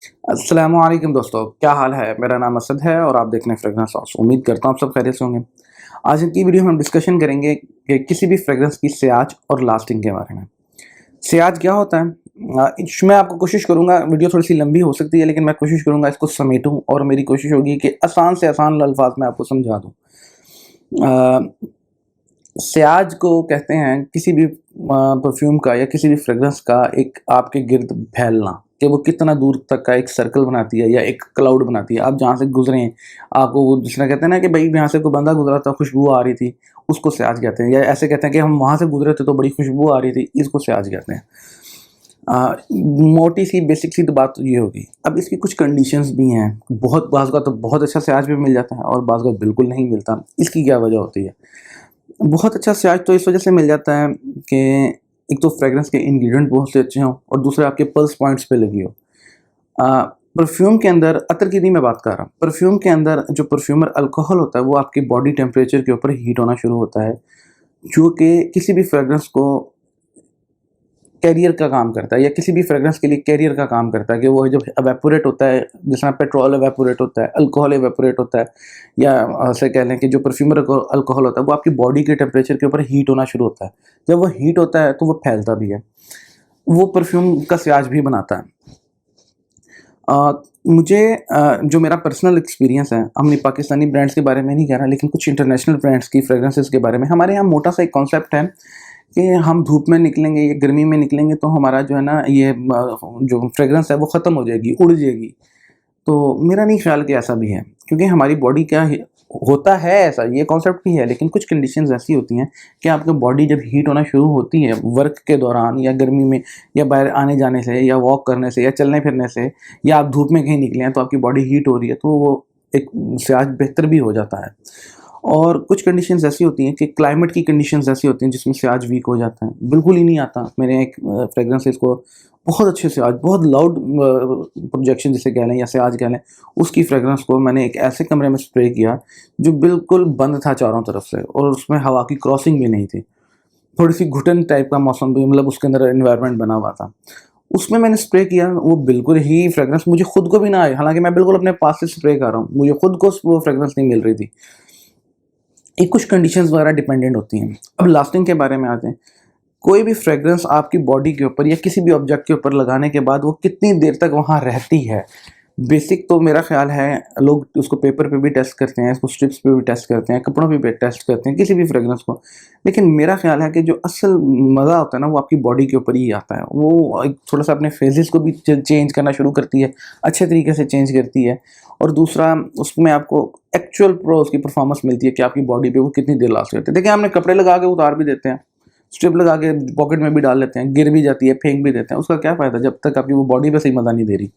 अस्सलाम वालेकुम दोस्तों, क्या हाल है? मेरा नाम असद है और आप देख रहे हैं फ्रेग्रेंस हाउस। उम्मीद करता हूँ आप सब खैरियत से होंगे। आज की वीडियो में हम डिस्कशन करेंगे कि किसी भी फ्रेग्रेंस की सियाज और लास्टिंग के बारे में। सियाज क्या होता है? मैं आपको कोशिश करूँगा, वीडियो थोड़ी-सी लंबी हो सकती है लेकिन मैं कोशिश करूँगा इसको समेटूँ और मेरी कोशिश होगी कि आसान से आसान अल्फाज में आपको समझा दूँ। अ, सियाज को कहते हैं किसी भी परफ्यूम का या किसी भी फ्रेग्रेंस का एक आपके गिर्द फैलना, कि वो कितना दूर तक का एक सर्कल बनाती है या एक क्लाउड बनाती है। आप जहाँ से गुज़रे हैं, आपको वो जिस तरह कहते हैं ना कि भई यहाँ से कोई बंदा गुज़रा था, खुशबू आ रही थी, उसको सियाज कहते हैं। या ऐसे कहते हैं कि हम वहाँ से गुज़रे थे तो बड़ी खुशबू आ रही थी, इसको सियाज कहते हैं। मोटी सी बेसिक सी तो बात तो ये होगी। अब इसकी कुछ कंडीशंस भी हैं। बहुत बाज़ का तो बहुत अच्छा सियाज भी मिल जाता है और बाज़ का बिल्कुल नहीं मिलता। इसकी क्या वजह होती है? बहुत अच्छा स्याज तो इस वजह से मिल जाता है कि एक तो फ्रेग्रेंस के इंग्रीडिएंट बहुत से अच्छे हों और दूसरा आपके पल्स पॉइंट्स पे लगी हो। परफ्यूम के अंदर अतर की नहीं मैं बात कर रहा हूँ। परफ्यूम के अंदर जो परफ्यूमर अल्कोहल होता है वो आपकी बॉडी टेम्परेचर के ऊपर हीट होना शुरू होता है, जो कि किसी भी फ्रेग्रेंस को कैरियर का काम करता है या किसी भी फ्रेग्रेंस के लिए कैरियर का काम करता है कि वो जब इवेपोरेट होता है, जिस तरह पेट्रोल इवेपोरेट होता है, अल्कोहल इवेपोरेट होता है या ऐसे कह लें कि जो परफ्यूमर अल्कोहल होता है वो आपकी बॉडी के टेम्परेचर के ऊपर हीट होना शुरू होता है। जब वो हीट होता है तो वो फैलता भी है। वो परफ्यूम का सियाज भी बनाता है। मुझे जो मेरा पर्सनल एक्सपीरियंस है, हमने पाकिस्तानी ब्रांड्स के बारे में नहीं कह रहा लेकिन कुछ इंटरनेशनल ब्रांड्स की फ्रेग्रेंसेस के बारे में। हमारे यहाँ मोटा सा एक कॉन्सेप्ट है कि हम धूप में निकलेंगे या गर्मी में निकलेंगे तो हमारा जो है ना ये जो फ्रेग्रेंस है वो ख़त्म हो जाएगी, उड़ जाएगी। तो मेरा नहीं ख़्याल कि ऐसा भी है, क्योंकि हमारी बॉडी क्या है, होता है ऐसा, ये कॉन्सेप्ट भी है लेकिन कुछ कंडीशंस ऐसी होती हैं कि आपकी बॉडी जब हीट होना शुरू होती है वर्क के दौरान या गर्मी में या बाहर आने-जाने से या वॉक करने से या चलने-फिरने से या आप धूप में कहीं निकले हैं तो आपकी बॉडी हीट हो रही है, तो वो एक मिज़ाज बेहतर भी हो जाता है। और कुछ कंडीशंस ऐसी होती हैं कि क्लाइमेट की कंडीशंस ऐसी होती हैं जिसमें सियाज वीक हो जाता है, बिल्कुल ही नहीं आता। मैंने एक फ्रेग्रेंस है इसको बहुत अच्छे सियाज, बहुत लाउड प्रोजेक्शन जिसे कह लें या सियाज कह लें, उसकी फ्रेग्रेंस को मैंने एक ऐसे कमरे में स्प्रे किया जो बिल्कुल बंद था चारों तरफ से और उसमें हवा की क्रॉसिंग भी नहीं थी। थोड़ी-सी घुटन टाइप का मौसम भी, मतलब उसके अंदर एनवायरनमेंट बना हुआ था। उसमें मैंने स्प्रे किया, वो बिल्कुल ही फ्रेग्रेंस मुझे खुद को भी ना आई, हालाँकि मैं बिल्कुल अपने पास से स्प्रे कर रहा हूँ, मुझे खुद को वो फ्रेग्रेंस नहीं मिल रही थी। ये कुछ कंडीशंस वगैरह डिपेंडेंट होती हैं। अब लास्टिंग के बारे में आते हैं। कोई भी फ्रेग्रेंस आपकी बॉडी के ऊपर या किसी भी ऑब्जेक्ट के ऊपर लगाने के बाद वो कितनी देर तक वहाँ रहती है। बेसिक तो मेरा ख़्याल है लोग उसको पेपर पे भी टेस्ट करते हैं, इसको स्ट्रिप्स पे भी टेस्ट करते हैं, कपड़ों पे भी टेस्ट करते हैं, किसी भी फ्रेग्रेंस को। लेकिन मेरा ख़्याल है कि जो असल मज़ा होता है ना वो आपकी बॉडी के ऊपर ही आता है। वो एक थोड़ा-सा अपने फेजेज़ को भी चेंज करना शुरू करती है, अच्छे तरीके से चेंज करती है। और दूसरा उसमें आपको एक्चुअल उसकी परफ़ॉर्मेंस मिलती है कि आपकी बॉडी पे वो कितनी देर लास्ट करती है। देखिए हमने कपड़े लगा के उतार भी देते हैं, स्ट्रिप लगा के पॉकेट में भी डाल लेते हैं, गिर भी जाती है, फेंक भी देते हैं, उसका क्या फ़ायदा जब तक आपकी वो बॉडी पे सही मज़ा नहीं दे रही।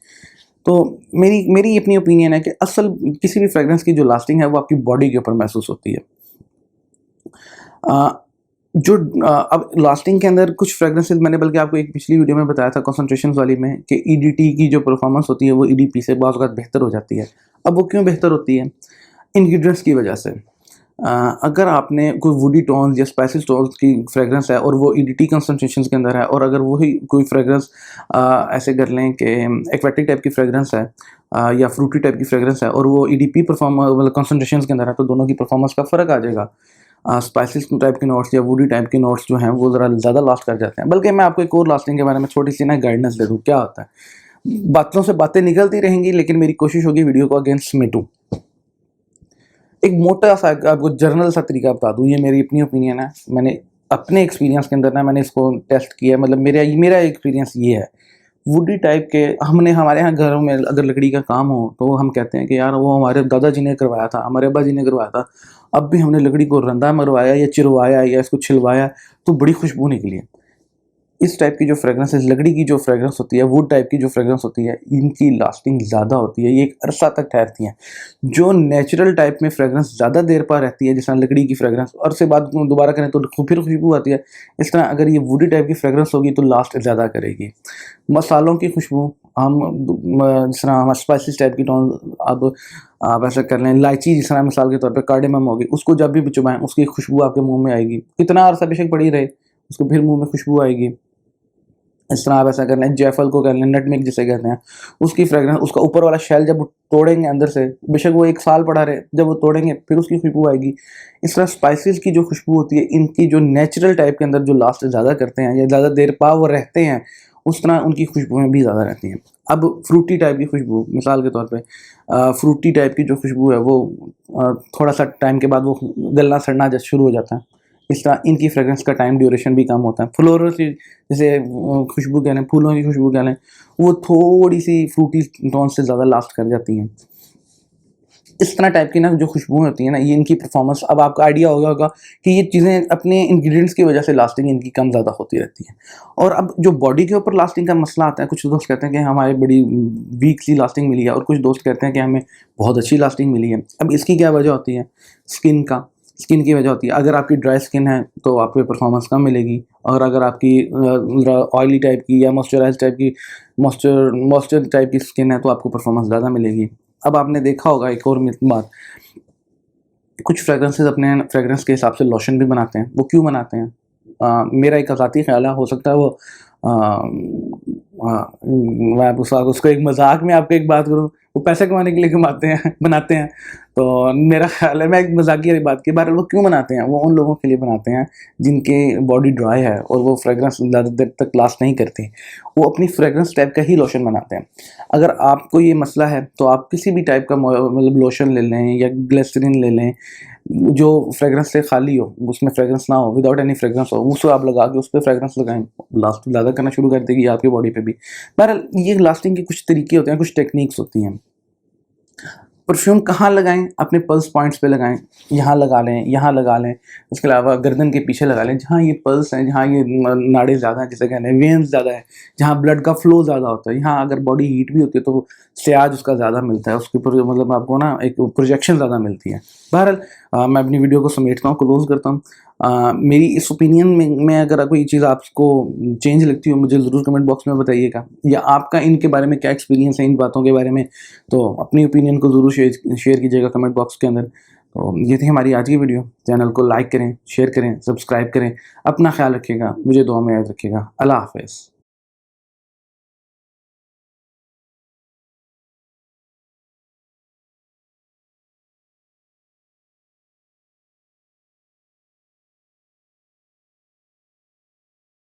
तो मेरी मेरी अपनी ओपिनियन है कि असल किसी भी फ्रेग्रेंस की जो लास्टिंग है वो आपकी बॉडी के ऊपर महसूस होती है। अ, जो अब लास्टिंग के अंदर कुछ फ्रेग्रेंसेस मैंने बल्कि आपको एक पिछली वीडियो में बताया था कॉन्सन्ट्रेशंस वाली में कि ईडीटी की जो परफॉर्मेंस होती है वो ईडीपी से बहुत ज़्यादा बेहतर हो जाती है। अब वो क्यों बेहतर होती है? इंग्रीडिएंट्स की वजह से। अगर आपने कोई वुडी टोन्स या स्पाइसी टोन्स की फ्रेग्रेंस है और वो ईडीटी कंसंट्रेशंस के अंदर है और अगर वही कोई फ्रेग्रेंस ऐसे कर लें कि एक्वेटिक टाइप की फ्रेग्रेंस है या फ्रूटी टाइप की फ्रेग्रेंस है और वो ईडीपी परफॉर्म मतलब कंसंट्रेशंस के अंदर है तो दोनों की परफॉर्मेंस का फ़र्क आ जाएगा। स्पाइसेस टाइप के नोट्स या वुडी टाइप के नोट्स जो हैं वो ज़रा ज़्यादा लास्ट कर जाते हैं। बल्कि मैं आपको एक और लास्टिंग के बारे में छोटी-सी ना गाइडेंस दे दूँ, क्या होता है? बातों से बातें निकलती रहेंगी लेकिन मेरी कोशिश होगी वीडियो को अगेन समेटूँ। एक मोटा-सा आपको जर्नल सा तरीका बता दूँ, ये मेरी अपनी ओपिनियन है। मैंने अपने एक्सपीरियंस के अंदर ना मैंने इसको टेस्ट किया है, मतलब मेरा एक्सपीरियंस ये है। वुडी टाइप के हमने हमारे यहाँ घरों में अगर लकड़ी का काम हो तो हम कहते हैं कि यार वो हमारे दादाजी ने करवाया था, हमारे अब्बा जी ने करवाया था। अब भी हमने लकड़ी को रंधा मरवाया या चिरवाया या इसको छिलवाया तो बड़ी खुशबू निकली है। इस टाइप की जो फ्रेग्रेंस है, लकड़ी की जो फ्रेग्रेंस होती है, वुड टाइप की जो फ्रेग्रेंस होती है, इनकी लास्टिंग ज़्यादा होती है, ये एक अरसा तक ठहरती हैं। जो नेचुरल टाइप में फ्रेग्रेंस ज़्यादा देर पर रहती है, जैसे लकड़ी की फ्रेग्रेंस, अरसे बाद दोबारा करें तो फिर खुशबू आती है। इस तरह अगर ये वुडी टाइप की फ्रेग्रेंस होगी तो लास्ट ज़्यादा करेगी। मसालों की खुशबू हम जिस तरह हम स्पाइसेस टाइप की टोन, अब आप ऐसा कर लें, इलायची जिस तरह मिसाल के तौर पे कार्डेमम होगी, उसको जब भी चबाएँ उसकी खुशबू आपके मुँह में आएगी। कितना अरसा बेशक पड़ी रहे, उसको फिर मुँह में खुशबू आएगी। इस तरह आप ऐसा कर लें, जायफल को कर लें, नटमेग जिसे कहते हैं, उसकी फ्रेगरेंस, उसका ऊपर वाला शेल जब वो तोड़ेंगे अंदर से, बेशक वो 1 साल पड़ा रहे, जब वो तोड़ेंगे फिर उसकी खुशबू आएगी। इस तरह स्पाइसेस की जो खुशबू होती है, इनकी जो नेचुरल टाइप के अंदर जो लास्ट ज़्यादा करते हैं या ज़्यादा देर पा वो रहते हैं, उस तरह उनकी खुशबुएँ भी ज़्यादा रहती हैं। अब फ्रूटी टाइप की खुशबू, मिसाल के तौर पे फ्रूटी टाइप की जो खुशबू है वो थोड़ा-सा टाइम के बाद वो गलना-सड़ना जैसे शुरू हो जाता है। इस तरह इनकी फ्रेग्रेंस का टाइम ड्यूरेशन भी कम होता है। फ्लोरल की जैसे खुशबू कह लें, फूलों की खुशबू कह लें, वो थोड़ी-सी फ्रूटी टोन से ज़्यादा लास्ट कर जाती हैं। इस तरह टाइप की ना जो खुशबुएँ होती हैं ना, ये इनकी परफ़ॉर्मेंस, अब आपको आइडिया हो गया होगा कि ये चीज़ें अपने इंग्रीडिएंट्स की वजह से लास्टिंग इनकी कम ज़्यादा होती रहती है। और अब जो बॉडी के ऊपर लास्टिंग का मसला आता है, कुछ दोस्त कहते हैं कि हमारे बड़ी वीक सी लास्टिंग मिली है और कुछ दोस्त कहते हैं कि हमें बहुत अच्छी लास्टिंग मिली है। अब इसकी क्या वजह होती है? स्किन की वजह होती है। अगर आपकी ड्राई स्किन है तो आपको परफ़ॉर्मेंस कम मिलेगी, और अगर आपकी ऑयली टाइप की या मॉइस्चराइज़ टाइप की मॉइस्चर टाइप की स्किन है तो आपको परफ़ॉर्मेंस ज़्यादा मिलेगी। अब आपने देखा होगा एक और बात, कुछ फ्रेग्रेंसेस अपने फ्रेग्रेंस के हिसाब से लोशन भी बनाते हैं। वो क्यों बनाते हैं? मेरा एक ज़ाती ख़्याल है, हो सकता है वो मैं उसको एक मज़ाक में आपको एक बात करूँ, वो पैसे कमाने के लिए कमाते हैं बनाते हैं। तो मेरा ख़्याल है, मैं एक मज़ाकिया बात की, बहरहाल वो क्यों बनाते हैं? वो उन लोगों के लिए बनाते हैं जिनकी बॉडी ड्राई है और वो फ्रेग्रेंस ज़्यादा देर तक लास्ट नहीं करती। वो अपनी फ्रेग्रेंस टाइप का ही लोशन बनाते हैं। अगर आपको ये मसला है तो आप किसी भी टाइप का मतलब लोशन ले लें या ग्लिसरीन ले लें, जो फ्रेग्रेंस से खाली हो, उसमें फ्रेग्रेंस ना हो, विदाउट एनी फ्रेग्रेंस हो, उसको आप लगा के उस पे फ्रेग्रेंस लगाएँ, लास्ट ज़्यादा करना शुरू कर देगी आपकी बॉडी पे भी। बहरहाल ये लास्टिंग के कुछ तरीके होते हैं, कुछ टेक्नीक्स होती हैं। परफ्यूम कहाँ लगाएँ? अपने पल्स पॉइंट्स पे लगाएँ, यहाँ लगा लें, यहाँ लगा लें, उसके अलावा गर्दन के पीछे लगा लें, जहाँ ये पल्स हैं, जहाँ ये नाड़ें ज़्यादा हैं, जिसे कहते हैं वेन्स ज़्यादा है, जहाँ ब्लड का फ्लो ज़्यादा होता है। यहाँ अगर बॉडी हीट भी होती है तो स्याज उसका ज़्यादा मिलता है, उसके ऊपर मतलब आपको ना एक प्रोजेक्शन ज़्यादा मिलती है। बहरहाल मैं अपनी वीडियो को समेटता हूँ, क्लोज़ करता हूँ। मेरी इस ओपिनियन में अगर कोई चीज़ आपको चेंज लगती हो, मुझे ज़रूर कमेंट बॉक्स में बताइएगा, या आपका इनके बारे में क्या एक्सपीरियंस है इन बातों के बारे में, तो अपनी ओपिनियन को ज़रूर शेयर कीजिएगा कमेंट बॉक्स के अंदर। तो ये थी हमारी आज की वीडियो। चैनल को लाइक करें, शेयर करें, सब्सक्राइब करें। अपना ख्याल रखिएगा, मुझे दुआ में याद रखिएगा। अल्लाह हाफ़िज़।